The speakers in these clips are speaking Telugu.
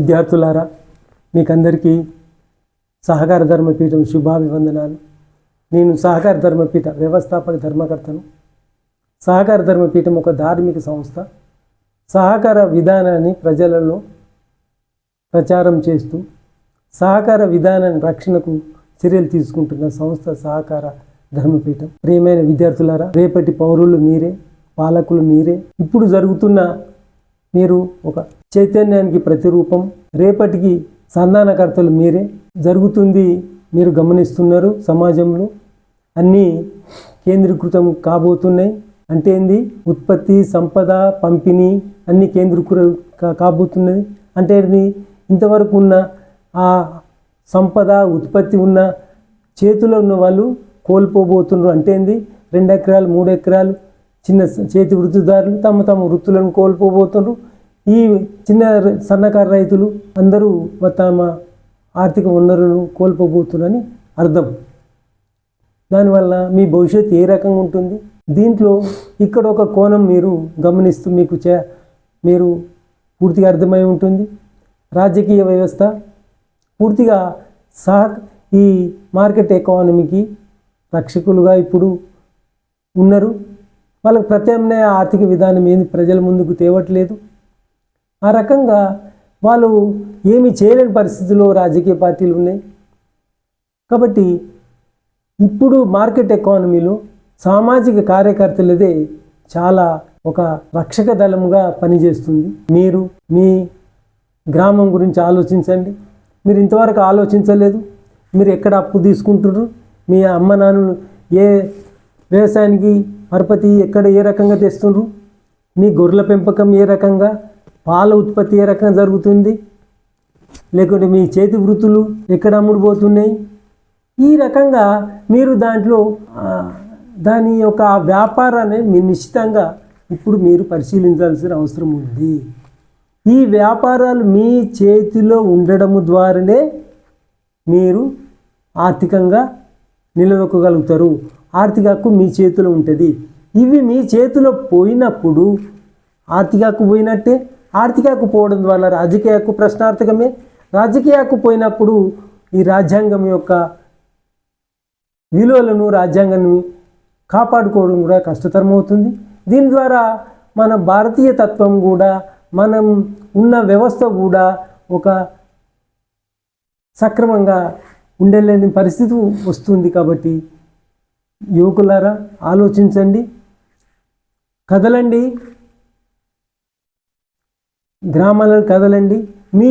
విద్యార్థులారా, మీకందరికీ సహకార ధర్మపీఠం శుభాభివందనాలు. నేను సహకార ధర్మపీఠ వ్యవస్థాపక ధర్మకర్తను. సహకార ధర్మపీఠం ఒక ధార్మిక సంస్థ. సహకార విధానాన్ని ప్రజలలో ప్రచారం చేస్తూ సహకార విధానాన్ని రక్షణకు చర్యలు తీసుకుంటున్న సంస్థ సహకార ధర్మపీఠం. ప్రియమైన విద్యార్థులారా, రేపటి పౌరులు మీరే, పాలకులు మీరే. ఇప్పుడు జరుగుతున్న మీరు ఒక చైతన్యానికి ప్రతిరూపం. రేపటికి సంధానకర్తలు మీరే. జరుగుతుంది మీరు గమనిస్తున్నారు. సమాజంలో అన్నీ కేంద్రీకృతం కాబోతున్నాయి. అంటే ఏంది? ఉత్పత్తి, సంపద, పంపిణీ అన్నీ కాబోతున్నది. అంటే ఇంతవరకు ఉన్న ఆ సంపద, ఉత్పత్తి ఉన్న చేతిలో ఉన్న వాళ్ళు కోల్పోబోతున్నారు. అంటే ఏంది? 2 ఎకరాలు 3 ఎకరాలు చిన్న చేతి వృత్తిదారులు తమ వృత్తులను కోల్పోబోతున్నారు. ఈ చిన్న సన్నకారు రైతులు అందరూ తమ ఆర్థిక వనరులను కోల్పోబోతున్నారని అర్థం. దానివల్ల మీ భవిష్యత్తు ఏ రకంగా ఉంటుంది? దీంట్లో ఇక్కడ ఒక కోణం మీరు గమనిస్తూ మీరు పూర్తిగా అర్థమై ఉంటుంది. రాజకీయ వ్యవస్థ పూర్తిగా ఈ మార్కెట్ ఎకానమీకి రక్షకులుగా ఇప్పుడు ఉన్నారు. వాళ్ళకి ప్రత్యామ్నాయ ఆర్థిక విధానం ఏంది ప్రజల ముందుకు తేవట్లేదు. ఆ రకంగా వాళ్ళు ఏమి చేయలేని పరిస్థితుల్లో రాజకీయ పార్టీలు ఉన్నాయి. కాబట్టి ఇప్పుడు మార్కెట్ ఎకానమీలో సామాజిక కార్యకర్తలదే చాలా ఒక రక్షక దళముగా పనిచేస్తుంది. మీరు మీ గ్రామం గురించి ఆలోచించండి. మీరు ఇంతవరకు ఆలోచించలేదు. మీరు ఎక్కడ అప్పు తీసుకుంటున్నారు? మీ అమ్మ నాన్నలు ఏ వ్యవసాయానికి పరపతి ఎక్కడ ఏ రకంగా తెస్తున్నారు? మీ గొర్రెల పెంపకం ఏ రకంగా, పాల ఉత్పత్తి ఏ రకంగా జరుగుతుంది? లేకుంటే మీ చేతి వృత్తులు ఎక్కడ అమ్ముడుపోతున్నాయి? ఈ రకంగా మీరు దాంట్లో దాని యొక్క వ్యాపారాన్ని మీ నిశ్చితంగా ఇప్పుడు మీరు పరిశీలించాల్సిన అవసరం ఉంది. ఈ వ్యాపారాలు మీ చేతిలో ఉండడము ద్వారానే మీరు ఆర్థికంగా నిలదొక్కగలుగుతారు. ఆర్థిక హక్కు మీ చేతిలో ఉంటుంది. ఇవి మీ చేతిలో పోయినప్పుడు ఆర్థిక హక్కు పోయినట్టే. ఆర్థిక హక్కు పోవడం ద్వారా రాజకీయ హక్కు ప్రశ్నార్థకమే. రాజకీయ హక్కు పోయినప్పుడు ఈ రాజ్యాంగం యొక్క విలువలను, రాజ్యాంగాన్ని కాపాడుకోవడం కూడా కష్టతరం అవుతుంది. దీని ద్వారా మన భారతీయ తత్వం కూడా, మనం ఉన్న వ్యవస్థ కూడా ఒక సక్రమంగా ఉండలేని పరిస్థితి వస్తుంది. కాబట్టి యువకులారా, ఆలోచించండి, కదలండి, గ్రామాలను కదలండి. మీ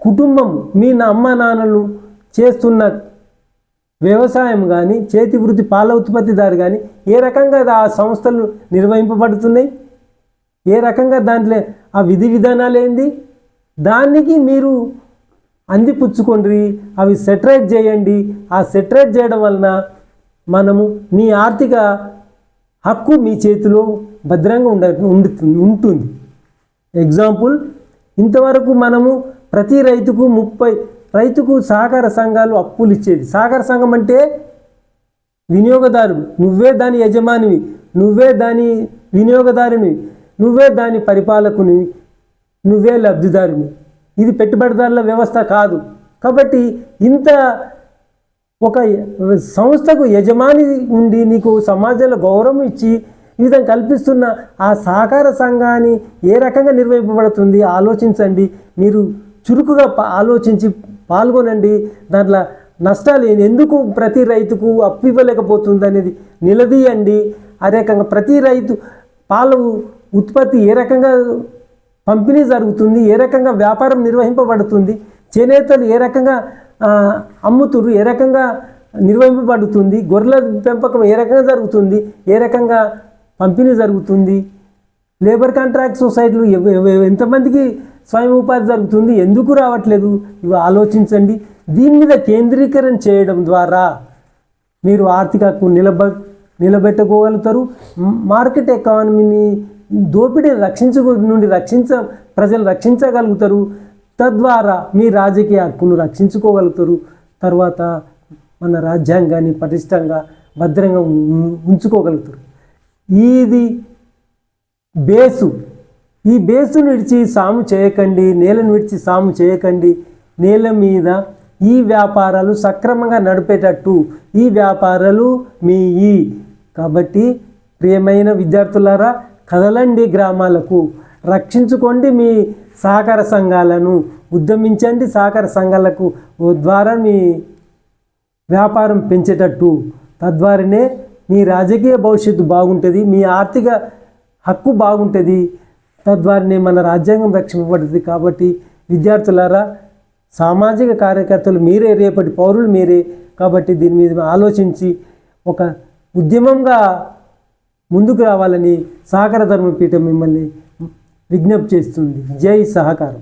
కుటుంబం, మీ అమ్మ నాన్నలు చేస్తున్న వ్యవసాయం కానీ, చేతి వృత్తి, పాల ఉత్పత్తిదారు కానీ ఏ రకంగా ఆ సంస్థలు నిర్వహింపబడుతున్నాయి, ఏ రకంగా దాంట్లో ఆ విధి విధానాలు ఏంది, దానికి మీరు అందిపుచ్చుకోండి. అవి సెటరేట్ చేయండి. ఆ సెటరేట్ చేయడం వలన మనము మీ ఆర్థిక హక్కు మీ చేతిలో భద్రంగా ఉంటుంది. ఎగ్జాంపుల్, ఇంతవరకు మనము ప్రతి రైతుకు సహకార సంఘాలు అప్పులు ఇచ్చేది. సహకార సంఘం అంటే వినియోగదారుడు, నువ్వే దాని యజమానివి, నువ్వే దాని వినియోగదారుని, నువ్వే దాని పరిపాలకుని, నువ్వే లబ్ధిదారుని. ఇది పెట్టుబడిదారుల వ్యవస్థ కాదు. కాబట్టి ఇంత ఒక సంస్థకు యజమాని ఉండి నీకు సమాజంలో గౌరవం ఇచ్చి ఈ విధంగా కల్పిస్తున్న ఆ సహకార సంఘాన్ని ఏ రకంగా నిర్వహింపబడుతుంది ఆలోచించండి. మీరు చురుకుగా ఆలోచించి పాల్గొనండి. దాంట్లో నష్టాలు ఎందుకు ప్రతి రైతుకు అప్పు ఇవ్వలేకపోతుంది అనేది నిలదీయండి. ఆ రకంగా ప్రతి రైతు పాల ఉత్పత్తి ఏ రకంగా పంపిణీ జరుగుతుంది, ఏ రకంగా వ్యాపారం నిర్వహింపబడుతుంది, చేనేతలు ఏ రకంగా అమ్ముతురు, ఏ రకంగా నిర్వహింపబడుతుంది, గొర్రెల పెంపకం ఏ రకంగా జరుగుతుంది, ఏ రకంగా పంపిణీ జరుగుతుంది, లేబర్ కాంట్రాక్ట్ సొసైటీలు ఎంతమందికి స్వయం ఉపాధి జరుగుతుంది, ఎందుకు రావట్లేదు, ఇవి ఆలోచించండి. దీని మీద కేంద్రీకరణ చేయడం ద్వారా మీరు ఆర్థిక హక్కు నిలబెట్టుకోగలుగుతారు. మార్కెట్ ఎకానమీని దోపిడీ ప్రజలు రక్షించగలుగుతారు. తద్వారా మీ రాజకీయ హక్కును రక్షించుకోగలుగుతారు. తర్వాత మన రాజ్యాంగాన్ని పటిష్టంగా భద్రంగా ఉంచుకోగలుగుతారు. ఇది బేసు. ఈ బేసును విడిచి సాము చేయకండి, నేలను విడిచి సాము చేయకండి. నేల మీద ఈ వ్యాపారాలు సక్రమంగా నడిపేటట్టు ఈ వ్యాపారాలు మీయి. కాబట్టి ప్రియమైన విద్యార్థులారా, కదలండి గ్రామాలకు, రక్షించుకోండి మీ సహకార సంఘాలను, ఉద్యమించండి సహకార సంఘాలకు ద్వారా మీ వ్యాపారం పెంచేటట్టు. తద్వారానే మీ రాజకీయ భవిష్యత్తు బాగుంటుంది, మీ ఆర్థిక హక్కు బాగుంటుంది, తద్వారానే మన రాజ్యాంగం రక్షింపబడుతుంది. కాబట్టి విద్యార్థులారా, సామాజిక కార్యకర్తలు మీరే, రేపటి పౌరులు మీరే. కాబట్టి దీని మీద ఆలోచించి ఒక ఉద్యమంగా ముందుకు రావాలని సహకార ధర్మపీఠం మిమ్మల్ని విజ్ఞప్తి చేస్తుంది. జై సహకారం.